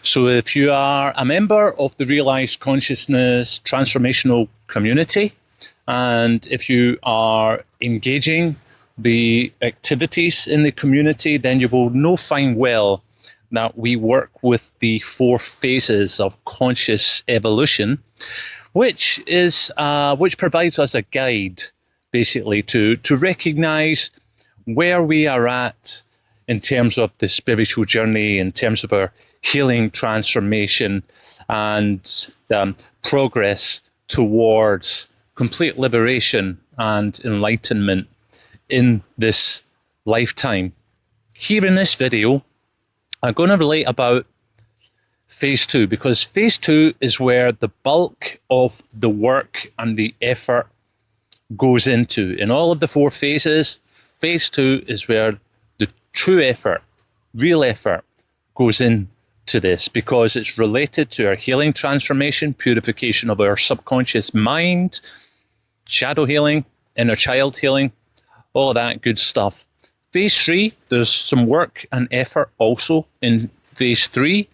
So if you are a member of the Realized Consciousness Transformational community, and if you are engaging the activities in the community, then you will know fine well that we work with the 4 phases of conscious evolution, which provides us a guide, basically, to recognize where we are at in terms of the spiritual journey, in terms of our healing, transformation, and progress towards complete liberation and enlightenment in this lifetime. Here in this video, I'm going to relate about phase 2, because phase 2 is where the bulk of the work and the effort goes into. In all of the 4 phases, phase 2 is where the true effort, real effort, goes into this, because it's related to our healing, transformation, purification of our subconscious mind, shadow healing, inner child healing, all of that good stuff. Phase 3, there's some work and effort also in phase 3,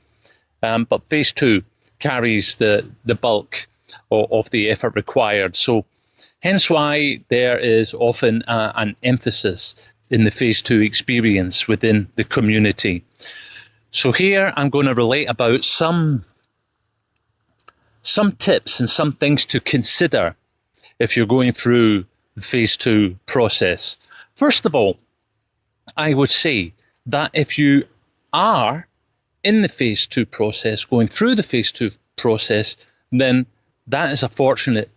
but phase 2 carries the bulk of the effort required. So hence why there is often an emphasis in the phase 2 experience within the community. So here I'm going to relate about some tips and some things to consider if you're going through the phase 2 process. First of all, I would say that if you are in the phase 2 process, going through the phase 2 process, then that is a fortunate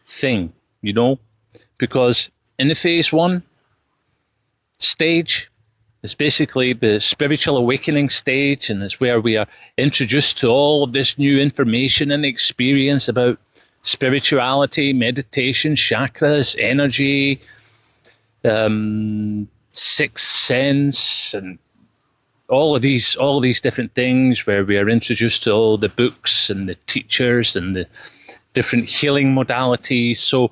thing, you know, because in the phase 1 stage, it's basically the spiritual awakening stage, and it's where we are introduced to all of this new information and experience about spirituality, meditation, chakras, energy, sixth sense, and all of these different things, where we are introduced to all the books and the teachers and the different healing modalities. So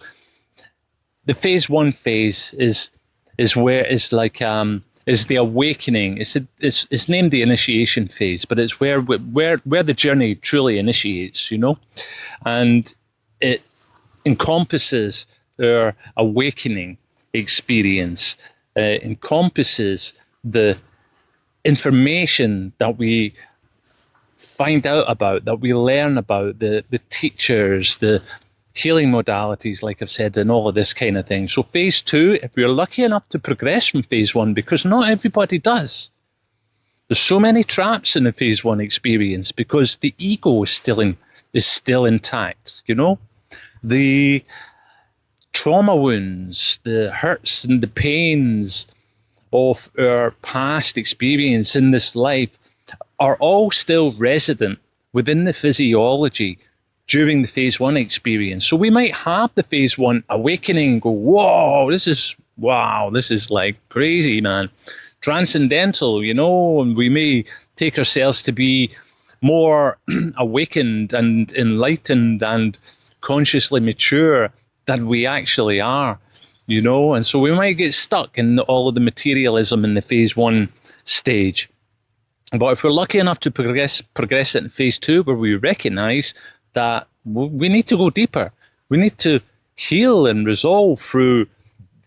the phase 1 phase is where it's like is the awakening. It's named the initiation phase, but it's where the journey truly initiates, you know, and it encompasses our awakening experience, encompasses the information that we find out about, that we learn about, the teachers, the healing modalities, like I've said, and all of this kind of thing. So phase 2, if you're lucky enough to progress from phase 1, because not everybody does. There's so many traps in the phase 1 experience because the ego is still intact, you know? The trauma wounds, the hurts and the pains of our past experience in this life are all still resident within the physiology during the phase 1 experience. So we might have the phase 1 awakening and go, whoa, this is like crazy, man. Transcendental, you know, and we may take ourselves to be more awakened and enlightened and consciously mature than we actually are, you know, and so we might get stuck in all of the materialism in the phase 1 stage. But if we're lucky enough to progress it in phase 2, where we recognize that we need to go deeper, we need to heal and resolve through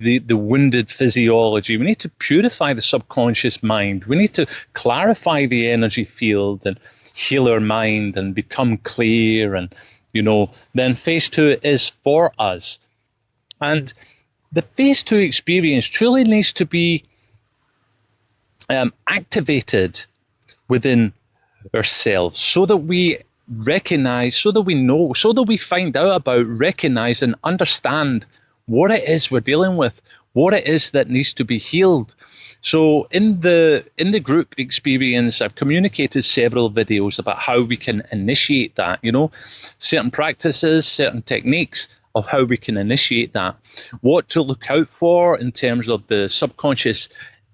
the wounded physiology, we need to purify the subconscious mind, we need to clarify the energy field and heal our mind and become clear, and you know, then phase 2 is for us. And the phase 2 experience truly needs to be activated within ourselves, so that we recognize, so that we know, so that we find out about, recognize and understand what it is we're dealing with, what it is that needs to be healed. So in the group experience, I've communicated several videos about how we can initiate that, you know, certain practices, certain techniques of how we can initiate that, what to look out for in terms of the subconscious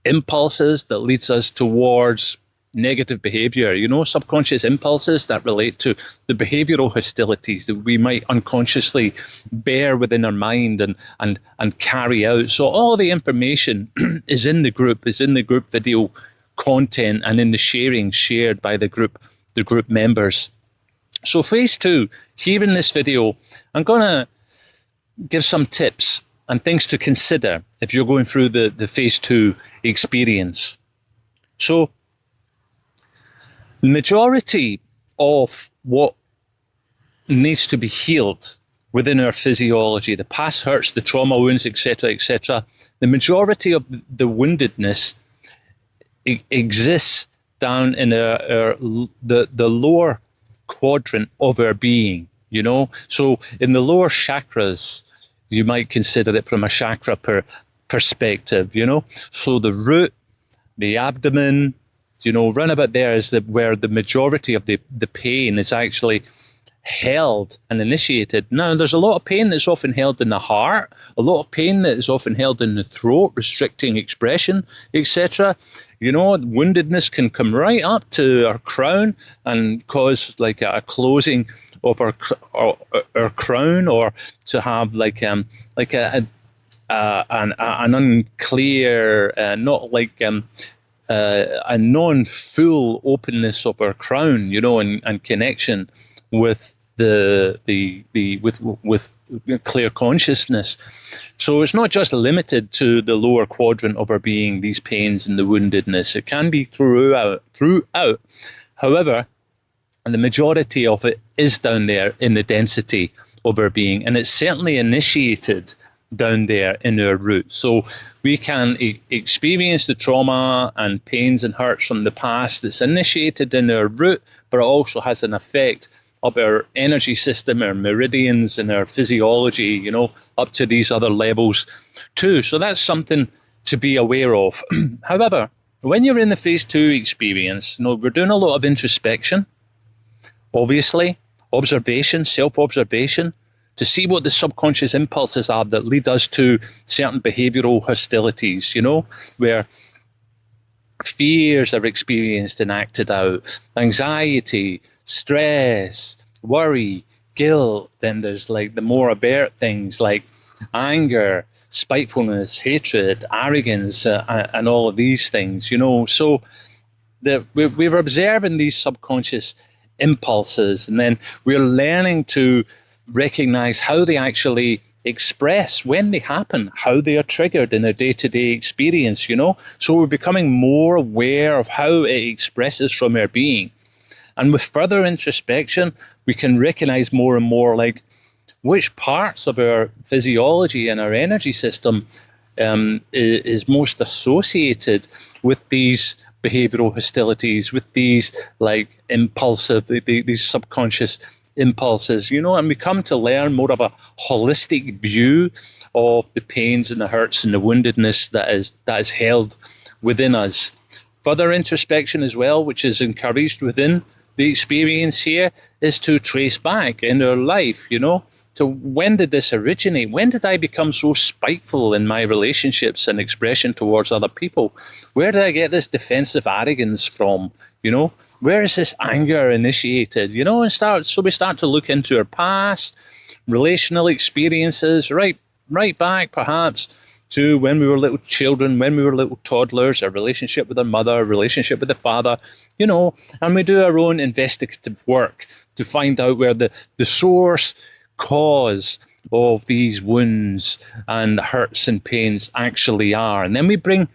impulses that leads us towards negative behavior, you know, subconscious impulses that relate to the behavioral hostilities that we might unconsciously bear within our mind and carry out. So all the information is in the group video content and in the sharing shared by the group the group members. So phase 2, here in this video, I'm going to give some tips and things to consider if you're going through the phase 2 experience. So the majority of what needs to be healed within our physiology, the past hurts, the trauma wounds, etc., the majority of the woundedness exists down in the lower quadrant of our being, you know. So in the lower chakras, you might consider it from a chakra perspective, you know. So the root, the abdomen, you know, round about there is where the majority of the pain is actually held and initiated. Now, there's a lot of pain that's often held in the heart, a lot of pain that is often held in the throat, restricting expression, etc. You know, woundedness can come right up to our crown and cause like a closing of our crown, or to have like an unclear, not like a non-full openness of our crown, you know, and connection with with clear consciousness. So it's not just limited to the lower quadrant of our being, these pains and the woundedness. It can be throughout. However, the majority of it is down there in the density of our being, and it's certainly initiated down there in our root. So we can experience the trauma and pains and hurts from the past that's initiated in our root, but it also has an effect of our energy system, our meridians, and our physiology, you know, up to these other levels too. So that's something to be aware of. However, when you're in the phase 2 experience, you know, we're doing a lot of introspection, obviously, observation, self-observation, to see what the subconscious impulses are that lead us to certain behavioral hostilities, you know, where fears are experienced and acted out, anxiety, stress, worry, guilt. Then there's like the more overt things like anger, spitefulness, hatred, arrogance, and all of these things, you know. So we're observing these subconscious impulses, and then we're learning to recognize how they actually express when they happen, how they are triggered in a day-to-day experience, you know. So we're becoming more aware of how it expresses from our being. And with further introspection, we can recognize more and more like which parts of our physiology and our energy system is most associated with these behavioral hostilities, with these like impulsive, these subconscious impulses, you know. And we come to learn more of a holistic view of the pains and the hurts and the woundedness that is held within us. Further introspection as well, which is encouraged within the experience here, is to trace back in our life, you know, to when did this originate? When did I become so spiteful in my relationships and expression towards other people? Where did I get this defensive arrogance from? You know, where is this anger initiated? You know, so we start to look into our past, relational experiences, right back perhaps to when we were little children, when we were little toddlers, our relationship with our mother, our relationship with the father, you know, and we do our own investigative work to find out where the source cause of these wounds and hurts and pains actually are. And then we bring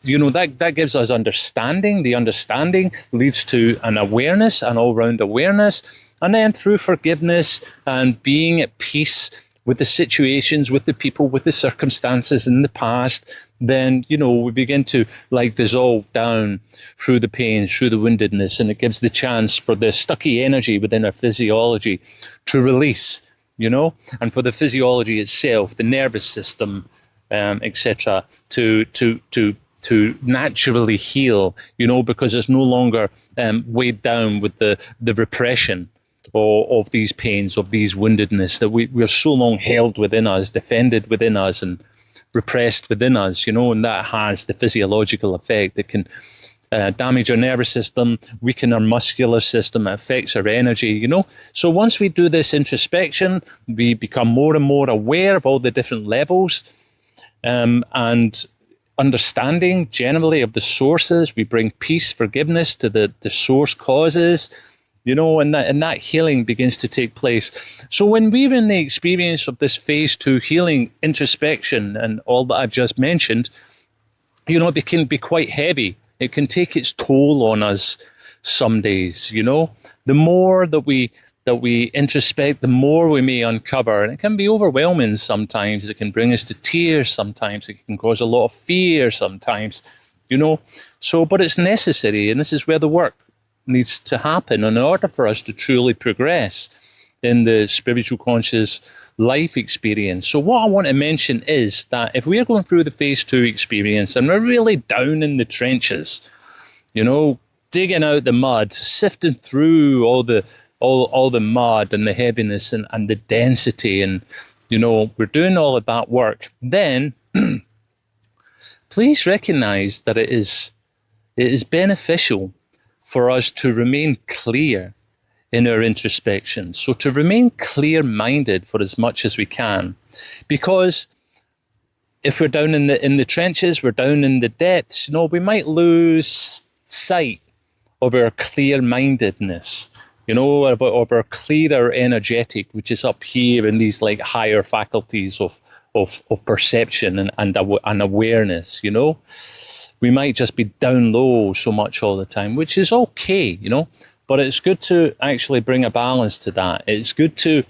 you know, that gives us understanding. The understanding leads to an awareness, an all-round awareness. And then through forgiveness and being at peace with the situations, with the people, with the circumstances in the past, then, you know, we begin to like dissolve down through the pain, through the woundedness, and it gives the chance for the stucky energy within our physiology to release, you know, and for the physiology itself, the nervous system, etc., to naturally heal, you know, because it's no longer weighed down with the repression of these pains, of these woundedness that we're so long held within us, defended within us, and repressed within us, you know, and that has the physiological effect that can damage our nervous system, weaken our muscular system, it affects our energy, you know. So once we do this introspection, we become more and more aware of all the different levels, and understanding generally of the sources. We bring peace, forgiveness to the source causes, and that healing begins to take place. So when we're in the experience of this phase 2 healing, introspection, and all that I've just mentioned, it can be quite heavy. It can take its toll on us some days. The more that we introspect, the more we may uncover, and it can be overwhelming sometimes. It can bring us to tears sometimes. It can cause a lot of fear sometimes. But it's necessary, and this is where the work needs to happen in order for us to truly progress in the spiritual conscious life experience. So what I want to mention is that if we are going through the phase 2 experience and we're really down in the trenches, digging out the mud, sifting through all the mud and the heaviness and the density, and we're doing all of that work, then please recognize that it is beneficial for us to remain clear in our introspection. So to remain clear-minded for as much as we can, because if we're down in the trenches, we're down in the depths, we might lose sight of our clear-mindedness, of our clearer energetic, which is up here in these like higher faculties of perception and awareness. We might just be down low so much all the time, which is okay, but it's good to actually bring a balance to that. It's good to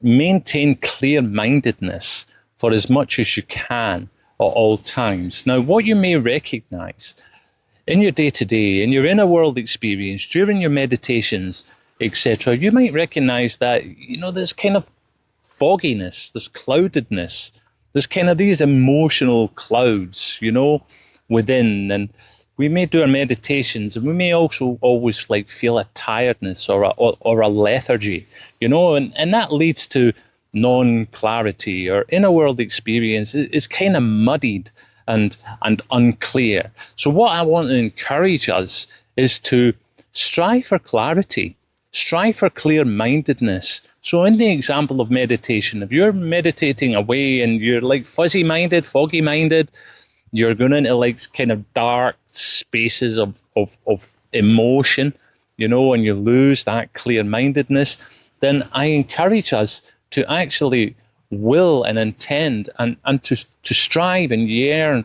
maintain clear-mindedness for as much as you can at all times. Now, what you may recognize in your day-to-day, in your inner world experience, during your meditations, etc., you might recognize that, there's kind of fogginess, there's cloudedness, there's kind of these emotional clouds, within. And we may do our meditations, and we may also always feel a tiredness or a lethargy, and that leads to non-clarity. Or inner world experience is kind of muddied and unclear. So what I want to encourage us is to strive for clarity, strive for clear-mindedness. So in the example of meditation, if you're meditating away and you're like fuzzy-minded, foggy-minded, you're going into kind of dark spaces of emotion, and you lose that clear-mindedness, then I encourage us to actually will and intend and to strive and yearn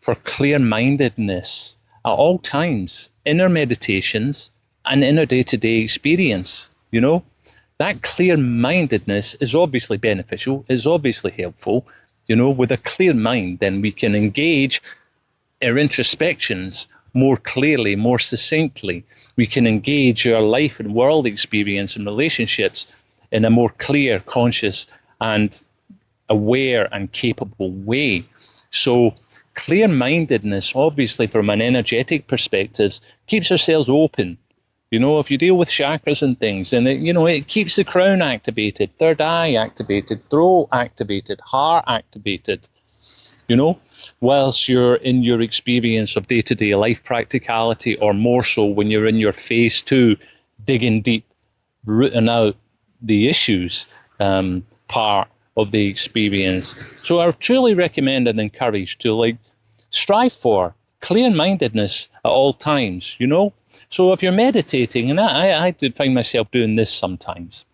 for clear-mindedness at all times in our meditations and in our day-to-day experience. That clear-mindedness is obviously beneficial, is obviously helpful. With a clear mind, then we can engage our introspections more clearly, more succinctly. We can engage our life and world experience and relationships in a more clear, conscious, and aware and capable way. So clear-mindedness, obviously, from an energetic perspective, keeps ourselves open. If you deal with chakras and things, then it keeps the crown activated, third eye activated, throat activated, heart activated, whilst you're in your experience of day-to-day life practicality, or more so when you're in your phase 2, digging deep, rooting out the issues part of the experience. So I truly recommend and encourage to strive for clear-mindedness at all times, So if you're meditating, and I did find myself doing this sometimes.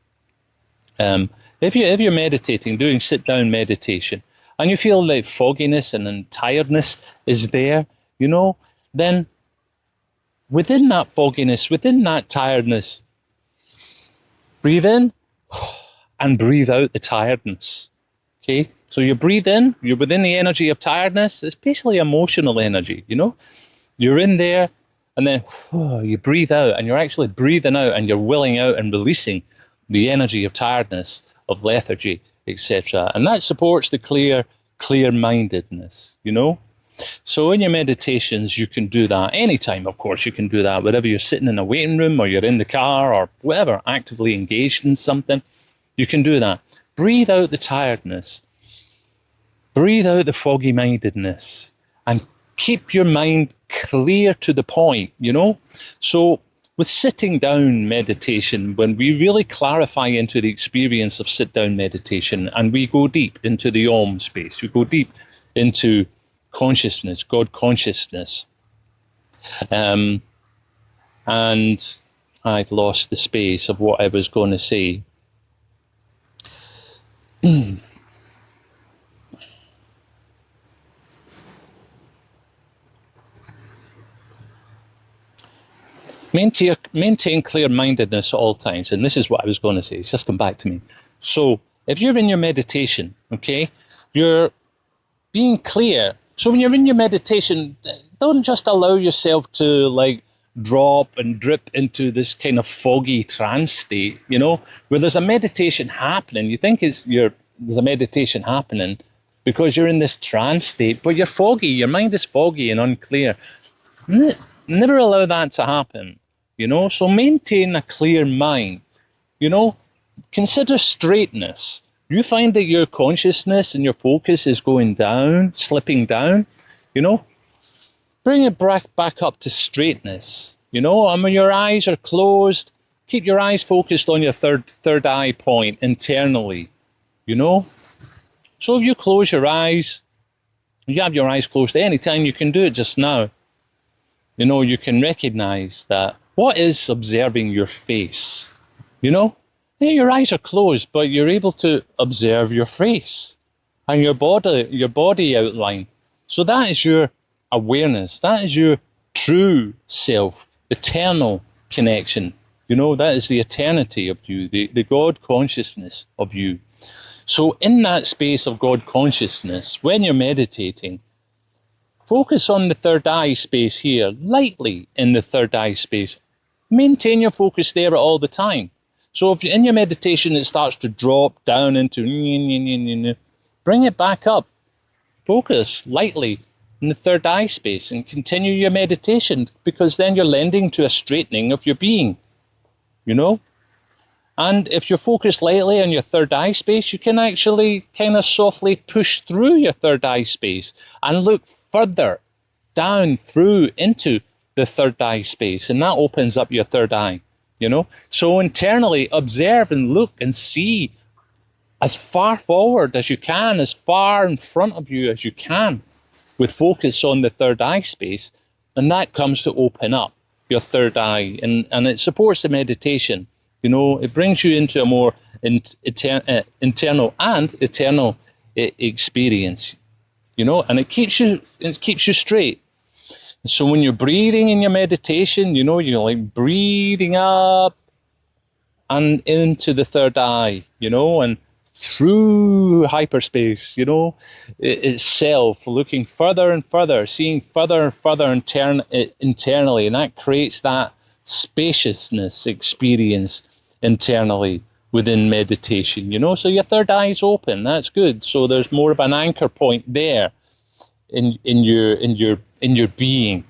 If you're meditating, doing sit-down meditation, and you feel like fogginess and then tiredness is there, then within that fogginess, within that tiredness, breathe in and breathe out the tiredness. Okay? So you breathe in, you're within the energy of tiredness. It's basically emotional energy, You're in there, and then you breathe out, and you're actually breathing out, and you're willing out and releasing the energy of tiredness, of lethargy, etc. And that supports the clear-mindedness, So in your meditations, you can do that anytime, of course. You can do that wherever you're sitting in a waiting room, or you're in the car, or whatever, actively engaged in something. You can do that. Breathe out the tiredness. Breathe out the foggy-mindedness. And keep your mind clear to the point, So with sitting down meditation, when we really clarify into the experience of sit-down meditation, and we go deep into the Om space, we go deep into consciousness, God consciousness. And I've lost the space of what I was going to say. Maintain clear-mindedness at all times. And this is what I was going to say. It's just come back to me. So if you're in your meditation, okay, you're being clear. So when you're in your meditation, don't just allow yourself to like drop and drip into this kind of foggy trance state, you know, where there's a meditation happening. You think there's a meditation happening because you're in this trance state, but you're foggy. Your mind is foggy and unclear. Never allow that to happen, you know. So maintain a clear mind, you know. Consider straightness. You find that your consciousness and your focus is going down, slipping down, you know. Bring it back up to straightness, you know. And when your eyes are closed, keep your eyes focused on your third eye point internally, you know. So if you close your eyes, you have your eyes closed at any time, you can do it just now. You know, you can recognize that what is observing your face, you know? Yeah, your eyes are closed, but you're able to observe your face and your body outline. So that is your awareness. That is your true self, eternal connection. You know, that is the eternity of you, the God consciousness of you. So in that space of God consciousness, when you're meditating, focus on the third eye space here, lightly in the third eye space. Maintain your focus there all the time. So if in your meditation it starts to drop down into, bring it back up. Focus lightly in the third eye space and continue your meditation, because then you're lending to a straightening of your being, you know? And if you're focused lightly on your third eye space, you can actually kind of softly push through your third eye space and look further down through into the third eye space. And that opens up your third eye, you know. So internally observe and look and see as far forward as you can, as far in front of you as you can, with focus on the third eye space. And that comes to open up your third eye. And it supports the meditation. You know, it brings you into a more internal and eternal experience, you know, and it keeps you straight. So when you're breathing in your meditation, you know, you're like breathing up and into the third eye, you know, and through hyperspace, you know, itself, looking further and further, seeing further and further internally, and that creates that spaciousness experience internally within meditation, you know. So your third eye is open. That's good. So there's more of an anchor point there in your being.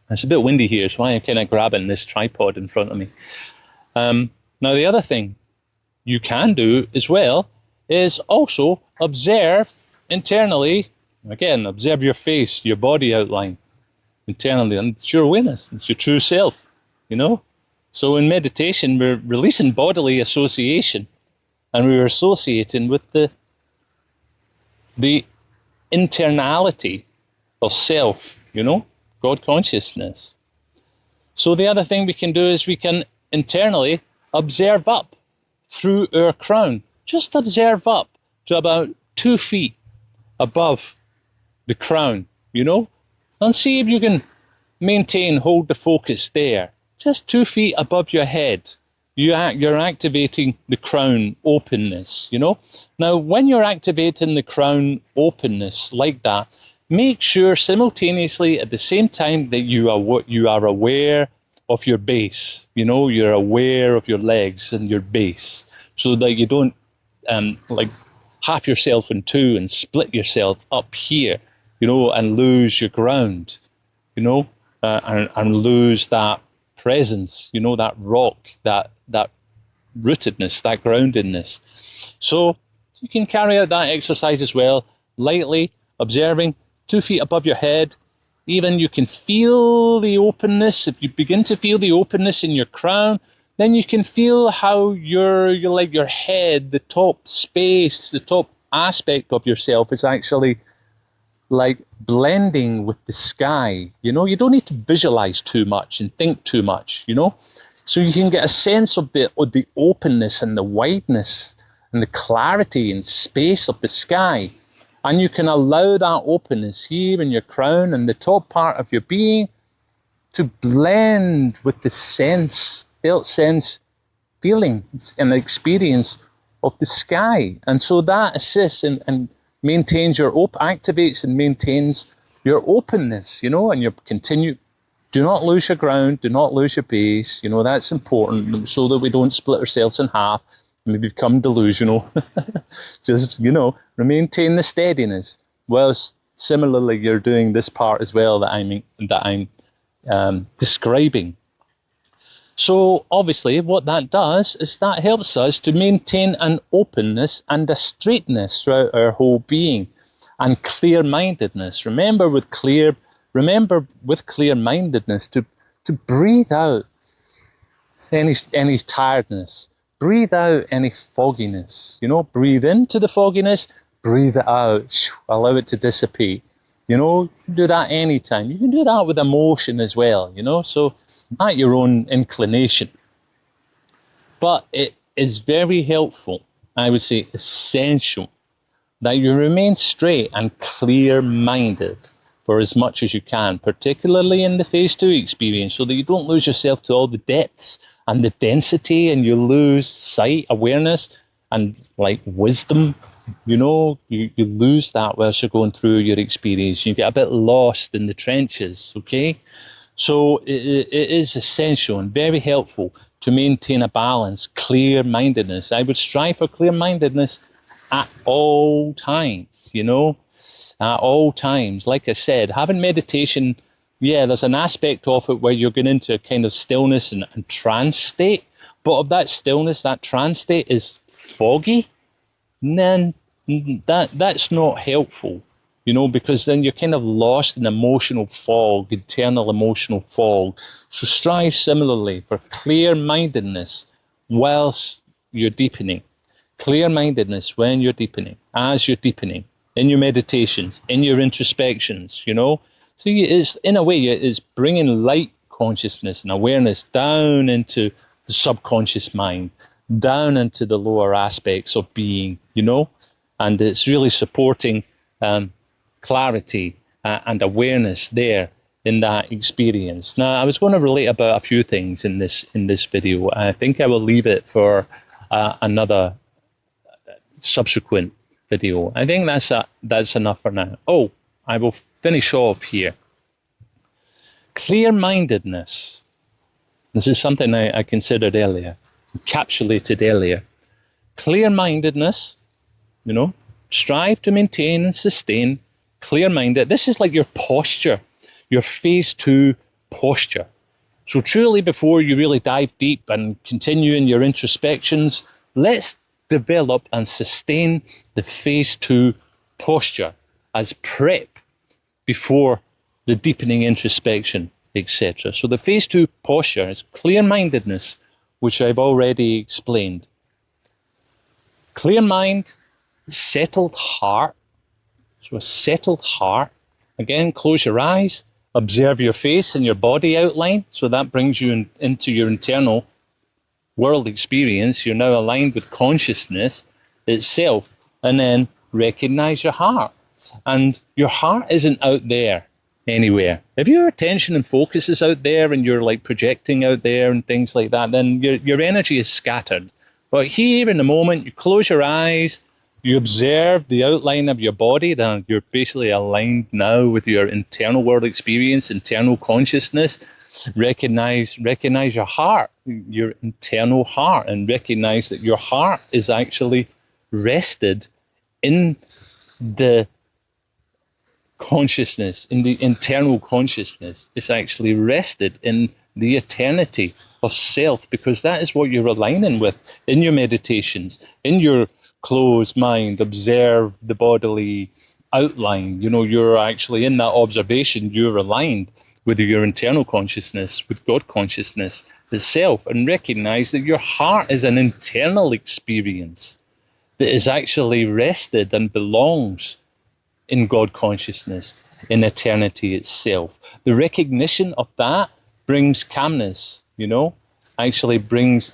It's a bit windy here, so I'm kind of grabbing this tripod in front of me. Now the other thing you can do as well is also observe internally. Again, observe your face, your body outline internally, and it's your awareness. It's your true self, you know. So in meditation, we're releasing bodily association, and we're associating with the internality of self, you know, God consciousness. So the other thing we can do is we can internally observe up through our crown. Just observe up to about 2 feet above the crown, you know, and see if you can hold the focus there. Just 2 feet above your head, you're activating the crown openness, you know. Now, when you're activating the crown openness like that, make sure simultaneously at the same time that you are aware of your base, you know, you're aware of your legs and your base, so that you don't like half yourself in two and split yourself up here, you know, and lose your ground, you know, and lose that presence, you know, that rock, that rootedness, that groundedness. So you can carry out that exercise as well, lightly observing 2 feet above your head. Even you can feel the openness. If you begin to feel the openness in your crown, then you can feel how you're like your head, the top space, the top aspect of yourself is actually like blending with the sky. You know, you don't need to visualize too much and think too much, you know? So you can get a sense of the openness and the wideness and the clarity and space of the sky. And you can allow that openness here in your crown and the top part of your being to blend with the felt sense, feeling and experience of the sky. And so that assists and maintains activates and maintains your openness, you know, and you continue. Do not lose your ground, do not lose your base, you know, that's important so that we don't split ourselves in half and we become delusional. Just, you know, maintain the steadiness. Well, similarly, you're doing this part as well that I'm describing. So obviously what that does is that helps us to maintain an openness and a straightness throughout our whole being and clear-mindedness. Remember with clear-mindedness to breathe out any tiredness, breathe out any fogginess, you know, breathe into the fogginess, breathe it out, allow it to dissipate. You know, you can do that anytime. You can do that with emotion as well, you know, so at your own inclination. But it is very helpful, I would say essential, that you remain straight and clear-minded for as much as you can, particularly in the phase 2 experience, so that you don't lose yourself to all the depths and the density and you lose sight, awareness, and like wisdom. You know, you lose that whilst you're going through your experience. You get a bit lost in the trenches, okay? So it is essential and very helpful to maintain a balance, clear-mindedness. I would strive for clear-mindedness at all times, you know, at all times. Like I said, having meditation, yeah, there's an aspect of it where you're going into a kind of stillness and trance state, but if that stillness, that trance state is foggy, then that's not helpful, you know, because then you're kind of lost in emotional fog, internal emotional fog. So strive similarly for clear-mindedness whilst you're deepening. Clear-mindedness when you're deepening, as you're deepening, in your meditations, in your introspections, you know. So it's, in a way, it's bringing light consciousness and awareness down into the subconscious mind, down into the lower aspects of being, you know. And it's really supporting clarity and awareness there in that experience. Now, I was going to relate about a few things in this video. I think I will leave it for another subsequent video. I think that's enough for now. Oh, I will finish off here. Clear-mindedness. This is something I considered earlier, encapsulated earlier. Clear-mindedness, you know, strive to maintain and sustain clear-minded. This is like your posture, your phase 2 posture. So truly, before you really dive deep and continue in your introspections, let's develop and sustain the phase 2 posture as prep before the deepening introspection, etc. So the phase 2 posture is clear-mindedness, which I've already explained. Clear mind, settled heart. So a settled heart. Again, close your eyes, observe your face and your body outline. So that brings you into your internal world experience. You're now aligned with consciousness itself. And then recognize your heart. And your heart isn't out there anywhere. If your attention and focus is out there and you're like projecting out there and things like that, then your energy is scattered. But here in the moment, you close your eyes, you observe the outline of your body, then you're basically aligned now with your internal world experience, internal consciousness. Recognize your heart, your internal heart, and recognize that your heart is actually rested in the consciousness, in the internal consciousness. It's actually rested in the eternity of self, because that is what you're aligning with in your meditations, in your closed mind. Observe the bodily outline. You know, you're actually in that observation, you're aligned with your internal consciousness, with God consciousness itself, and recognize that your heart is an internal experience that is actually rested and belongs in God consciousness, in eternity itself. The recognition of that brings calmness, actually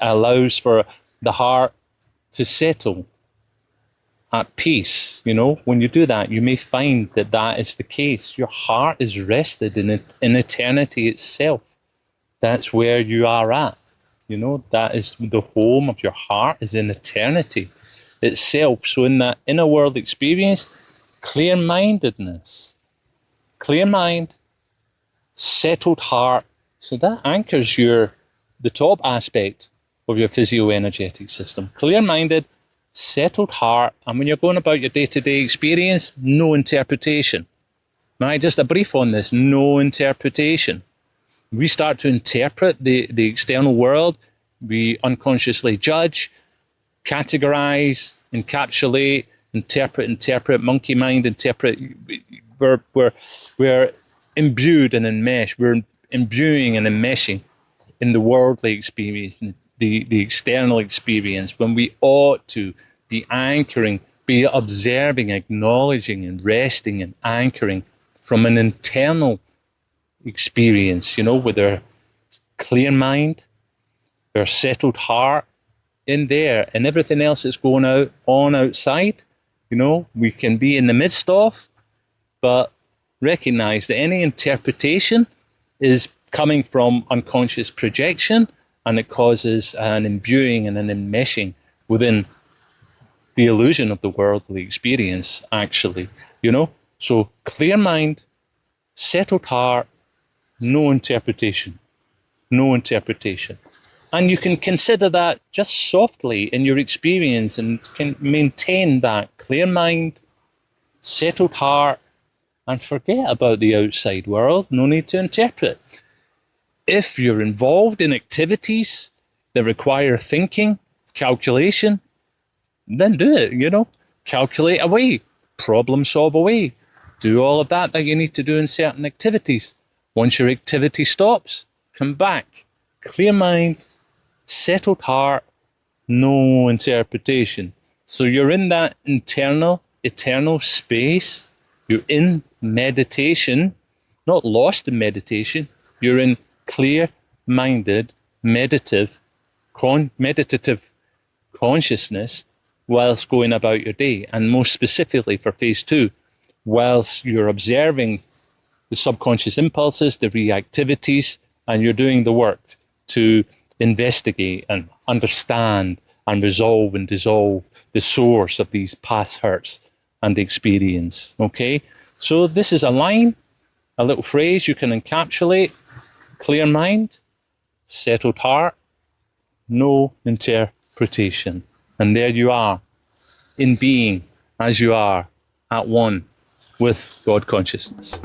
allows for the heart to settle at peace. When you do that, you may find that that is the case. Your heart is rested in eternity itself. That's where you are at. That is the home of your heart, is in eternity itself. So in that inner world experience, clear-mindedness, clear mind, settled heart. So that anchors the top aspect of your physio-energetic system. Clear-minded, settled heart, and when you're going about your day-to-day experience, no interpretation. Right, just a brief on this, no interpretation. We start to interpret the external world, we unconsciously judge, categorize, encapsulate, interpret, monkey mind, interpret. We're imbued and enmeshed. We're imbuing and enmeshing in the worldly experience, the external experience, when we ought to be anchoring, be observing, acknowledging, and resting and anchoring from an internal experience, with our clear mind, our settled heart in there, and everything else that's going on outside, we can be in the midst of, but recognize that any interpretation is coming from unconscious projection, and it causes an imbuing and an enmeshing within the illusion of the worldly experience, actually, So clear mind, settled heart, no interpretation, no interpretation. And you can consider that just softly in your experience and can maintain that clear mind, settled heart, and forget about the outside world. No need to interpret. If you're involved in activities that require thinking, calculation, then do it, Calculate away, problem solve away. Do all of that you need to do in certain activities. Once your activity stops, come back. Clear mind, settled heart, no interpretation. So you're in that internal, eternal space. You're in meditation, not lost in meditation. You're in clear-minded, meditative consciousness whilst going about your day. And most specifically for phase 2, whilst you're observing the subconscious impulses, the reactivities, and you're doing the work to investigate and understand and resolve and dissolve the source of these past hurts and experience. Okay? So this is a line, a little phrase you can encapsulate: clear mind, settled heart, no interpretation. And there you are, in being as you are, at one with God consciousness.